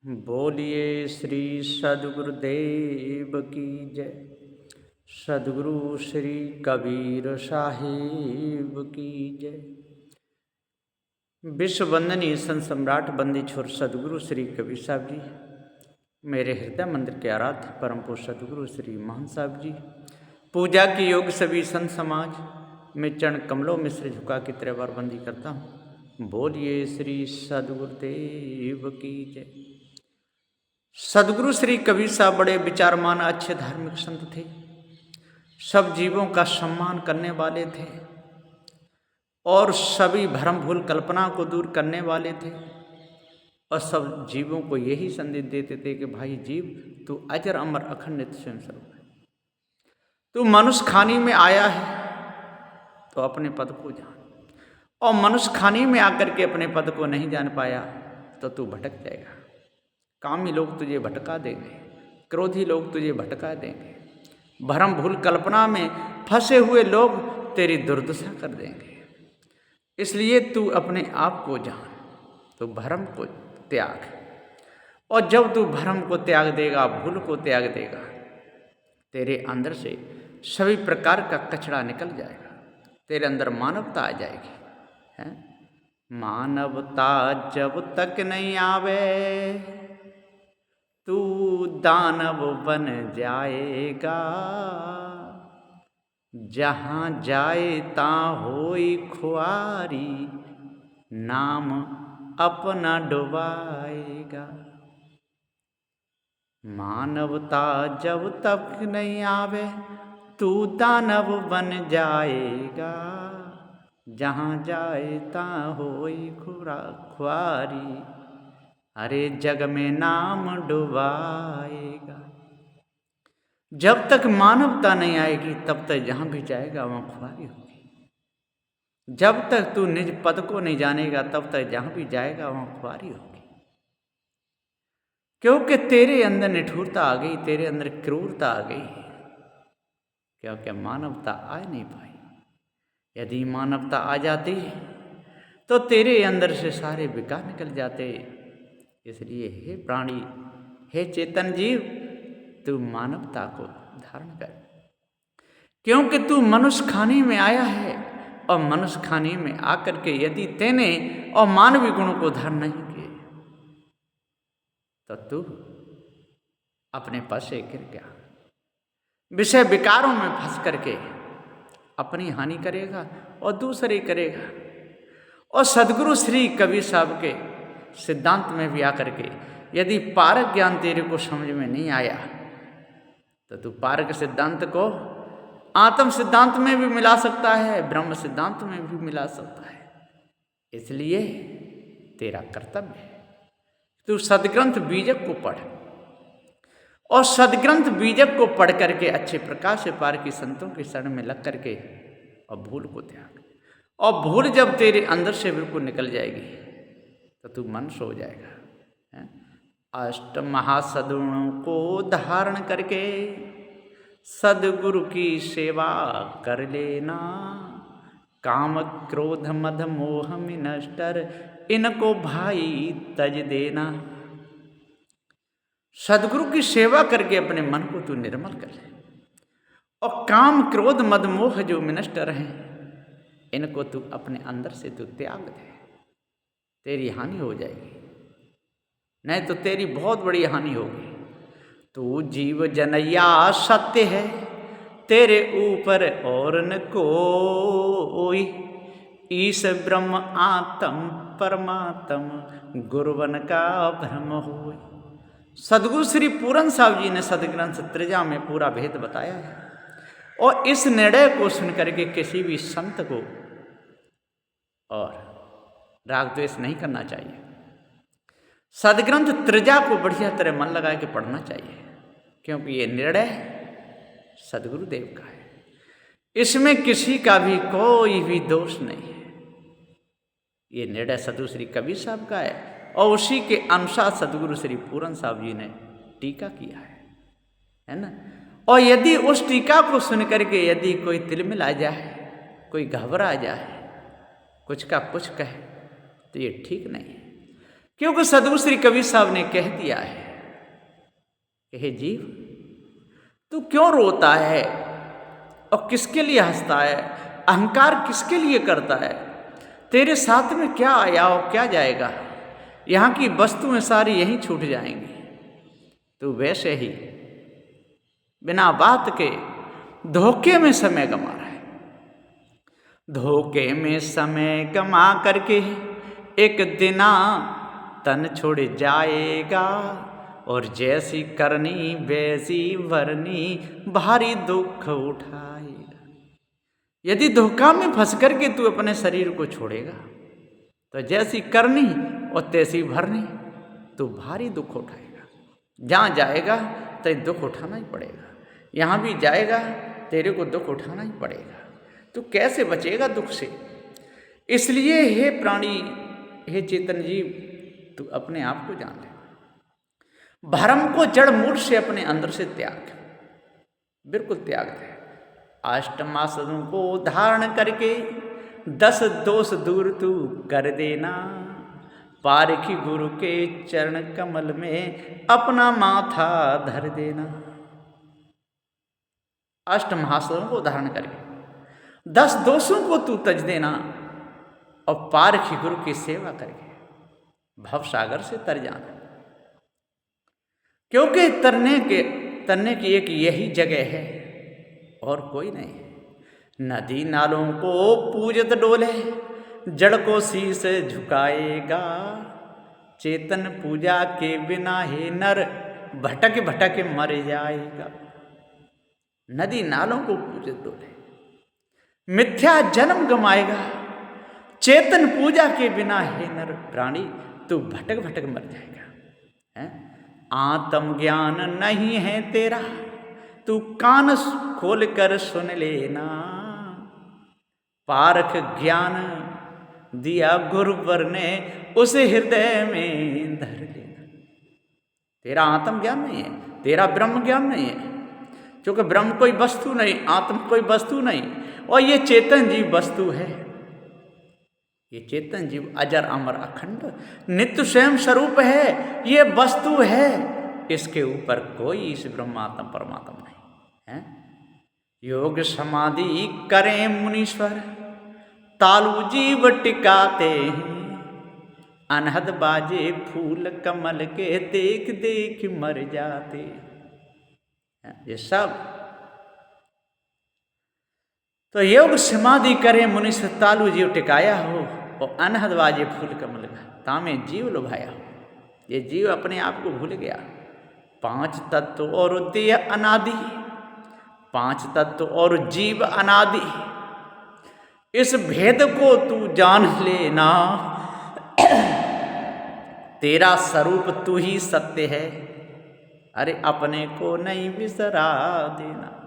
बोलिए श्री सद्गुरुदेव की जय। सद्गुरु श्री कबीर साहिब की जय। विश्व वंदनीय संत सम्राट बंदी छोर सद्गुरु श्री कबीर साहब जी, मेरे हृदय मंदिर के आराध्य परम पूज्य सद्गुरु श्री महान साहब जी, पूजा की योग सभी संत समाज में चरण कमलों में सिर झुका के तेरे बार बंदी करता हूँ। बोलिए श्री सद्गुरुदेव की जय। सद्गुरु श्री कबीर साहब बड़े विचारमान अच्छे धार्मिक संत थे। सब जीवों का सम्मान करने वाले थे और सभी भ्रम भूल कल्पना को दूर करने वाले थे और सब जीवों को यही संदेश देते थे कि भाई जीव, तू अजर अमर अखंड नित्य स्वयं स्वरूप है। तू मनुष्य खानी में आया है तो अपने पद को जान, और मनुष्य खानी में आकर के अपने पद को नहीं जान पाया तो तू भटक जाएगा। कामी लोग तुझे भटका देंगे, क्रोधी लोग तुझे भटका देंगे, भ्रम भूल कल्पना में फंसे हुए लोग तेरी दुर्दशा कर देंगे। इसलिए तू अपने आप को जान, तो भ्रम को त्याग, और जब तू भ्रम को त्याग देगा, भूल को त्याग देगा, तेरे अंदर से सभी प्रकार का कचरा निकल जाएगा, तेरे अंदर मानवता आ जाएगी। है मानवता जब तक नहीं आवे तू दानव बन जाएगा। जहाँ जाए ता होई खुआरी, नाम अपना डुबाएगा। मानवता जब तक नहीं आवे तू दानव बन जाएगा। जहाँ जाए ता होई खुआरी, अरे जग में नाम डुबाएगा। जब तक मानवता नहीं आएगी तब तक जहाँ भी जाएगा वहाँ खुआरी होगी। जब तक तू निज पद को नहीं जानेगा तब तक जहाँ भी जाएगा वहाँ खुआरी होगी। क्योंकि तेरे अंदर निठुरता आ गई, तेरे अंदर क्रूरता आ गई, क्योंकि मानवता आ नहीं पाई। यदि मानवता आ जाती तो तेरे अंदर से सारे विकार निकल जाते। इसलिए हे प्राणी, हे चेतन जीव, तू मानवता को धारण कर, क्योंकि तू मनुष्य खाने में आया है। और मनुष्य खाने में आकर के यदि तेने और मानवीय गुणों को धारण नहीं किए तो तू अपने पद से गिर गया, विषय विकारों में फंस करके अपनी हानि करेगा और दूसरे करेगा। और सद्गुरु श्री कबीर साहब के सिद्धांत में भी आकर के यदि पारक ज्ञान तेरे को समझ में नहीं आया तो तू पारक सिद्धांत को आत्म सिद्धांत में भी मिला सकता है, ब्रह्म सिद्धांत में भी मिला सकता है। इसलिए तेरा कर्तव्य है तू सदग्रंथ बीजक को पढ़, और सदग्रंथ बीजक को पढ़ करके अच्छे प्रकार से पार की संतों के शरण में लग करके और भूल को त्याग। और भूल जब तेरे अंदर से बिल्कुल निकल जाएगी तो तू मनुष्य हो जाएगा। अष्ट महासदगुणों को धारण करके सदगुरु की सेवा कर लेना। काम क्रोध मद मोह मिनस्टर, इनको भाई तज देना। सदगुरु की सेवा करके अपने मन को तू निर्मल कर ले, और काम क्रोध मद मोह जो मिनस्टर हैं इनको तू अपने अंदर से तू त्याग दे। तेरी हानि हो जाएगी, नहीं तो तेरी बहुत बड़ी हानि होगी। तू जीव जनैया सत्य है, तेरे ऊपर और न कोई। ईश ब्रह्म आत्म परमात्म, गुरुवन का भ्रम होय। सद्गुरु श्री पूरन साहब जी ने सदग्रंथ त्रिजा में पूरा भेद बताया है, और इस निर्णय को सुन करके किसी भी संत को और राग द्वेष नहीं करना चाहिए। सदग्रंथ त्रिजा को बढ़िया तरह मन लगा के पढ़ना चाहिए, क्योंकि ये निर्णय सदगुरुदेव का है। इसमें किसी का भी कोई भी दोष नहीं है। ये निर्णय सदगुरु श्री कबीर साहब का है, और उसी के अनुसार सदगुरु श्री पूरन साहब जी ने टीका किया है ना। और यदि उस टीका को सुन करके यदि कोई तिलमिल आ जाए, कोई घबरा जाए, कुछ का कुछ कहे, तो ये ठीक नहीं है। क्योंकि सदगुरु श्री कबीर साहब ने कह दिया है कि हे जीव, तू क्यों रोता है और किसके लिए हंसता है, अहंकार किसके लिए करता है, तेरे साथ में क्या आया और क्या जाएगा, यहाँ की वस्तुएं सारी यहीं छूट जाएंगी। तू वैसे ही बिना बात के धोखे में समय गंवा रहा है। धोखे में समय गंवा करके एक दिना तन छोड़ जाएगा, और जैसी करनी वैसी भरनी भारी दुख उठाएगा। यदि धोखा में फंस करके तू अपने शरीर को छोड़ेगा तो जैसी करनी और तैसी भरनी तू भारी दुख उठाएगा। जहाँ जाएगा तो दुख उठाना ही पड़ेगा, यहाँ भी जाएगा तेरे को दुख उठाना ही पड़ेगा। तू कैसे बचेगा दुख से? इसलिए हे प्राणी, हे चेतन जीव, तू अपने आप को जान ले। भरम को जड़ मूल से अपने अंदर से त्याग, बिल्कुल त्याग दे। अष्टमासों को धारण करके 10 दोष दूर तू कर देना, पारखी गुरु के चरण कमल में अपना माथा धर देना। अष्टमासों को धारण करके 10 दोषों को तू तज देना, और पारखी गुरु की सेवा करके भव सागर से तर जाना। क्योंकि तरने की एक यही जगह है और कोई नहीं है। नदी नालों को पूजत डोले, जड़ को शीस झुकाएगा। चेतन पूजा के बिना हे नर भटक भटक मर जाएगा। नदी नालों को पूजत डोले, मिथ्या जन्म गमाएगा। चेतन पूजा के बिना हे नर प्राणी तू भटक भटक मर जाएगा। है? आत्म ज्ञान नहीं है तेरा, तू कान खोल कर सुन लेना। पारख ज्ञान दिया गुरुवर ने, उसे हृदय में धर लेना। तेरा आत्म ज्ञान नहीं है, तेरा ब्रह्म ज्ञान नहीं है, क्योंकि ब्रह्म कोई वस्तु नहीं, आत्म कोई वस्तु नहीं, और ये चेतन जीव वस्तु है। ये चेतन जीव अजर अमर अखंड नित्य स्वयं स्वरूप है, ये वस्तु है। इसके ऊपर कोई इस ब्रह्मात्म परमात्मा नहीं है। योग समाधि करें मुनीश्वर, तालु जीव टिकाते हैं। अनहद बाजे फूल कमल के, देख देख मर जाते। ये सब तो योग समाधि करे मुनीश्वर, तालु जीव टिकाया हो, और अनहद बाजे फूल कमल का, तामे जीव लुभाया हो। ये जीव अपने आप को भूल गया। 5 तत्व और देह अनादि, 5 तत्व और जीव अनादि, इस भेद को तू जान लेना। तेरा स्वरूप तू ही सत्य है, अरे अपने को नहीं बिसरा देना।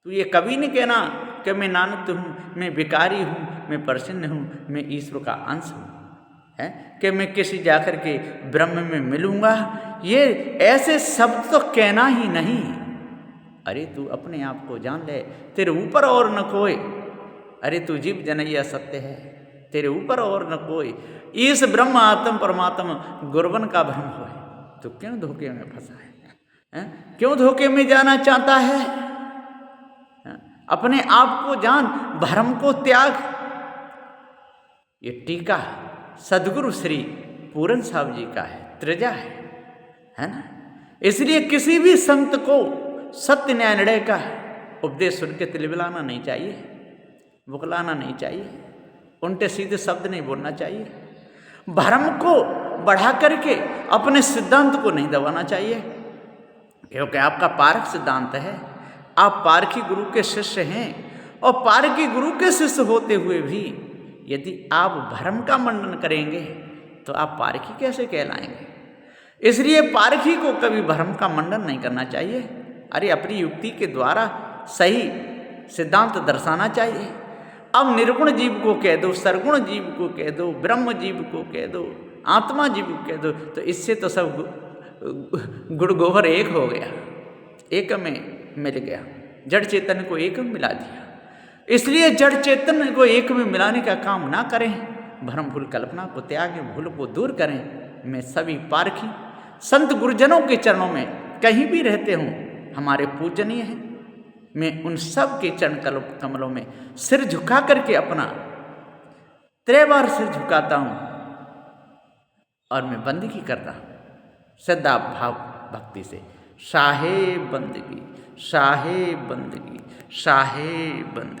तू ये कभी नहीं कहना कि मैं नानक हूँ, मैं भिखारी हूँ, मैं प्रसन्न हूँ, मैं ईश्वर का अंश हूँ, है कि मैं किसी जाकर के ब्रह्म में मिलूँगा। ये ऐसे शब्द तो कहना ही नहीं। अरे तू अपने आप को जान ले, तेरे ऊपर और न कोई। अरे तू जीव जनैया सत्य है, तेरे ऊपर और न कोई। इस ब्रह्म आत्म परमात्मा गुरवन का भ्रम हो, तो क्यों धोखे में फंसा है? क्यों धोखे में जाना चाहता है? अपने आप को जान, भ्रम को त्याग। ये टीका सदगुरु श्री पूरन साहब जी का है, त्रिजा है ना। इसलिए किसी भी संत को सत्य न्याय निर्णय का उपदेश सुन के तिलबिलाना नहीं चाहिए, बुकलाना नहीं चाहिए, उल्टे सीधे शब्द नहीं बोलना चाहिए। भ्रम को बढ़ा करके अपने सिद्धांत को नहीं दबाना चाहिए, क्योंकि आपका पारक सिद्धांत है। आप पारखी गुरु के शिष्य हैं, और पारखी गुरु के शिष्य होते हुए भी यदि आप भ्रम का मंडन करेंगे तो आप पारखी कैसे कहलाएंगे? इसलिए पारखी को कभी भ्रम का मंडन नहीं करना चाहिए। अरे अपनी युक्ति के द्वारा सही सिद्धांत दर्शाना चाहिए। अब निर्गुण जीव को कह दो, सरगुण जीव को कह दो, ब्रह्म जीव को कह दो, आत्मा जीव को कह दो, तो इससे तो सब गुड़ गोबर एक हो गया, एक में मिल गया। जड़ चेतन को एक में मिला दिया। इसलिए जड़ चेतन को एक में मिलाने का काम ना करें, भ्रम भूल कल्पना को त्यागें, भूल को दूर करें, मैं सभी पारखी संत गुरुजनों के चरणों में कहीं भी रहते हों हमारे पूजनीय हैं। मैं उन सब के चरण कमलों में सिर झुका करके अपना 3 बार सिर झुकाता हूँ और मैं बंदगी करता हूँ श्रद्धा भाव भक्ति से। शाहे बंदगी, शाहे बंदगी, शाहे बंदगी।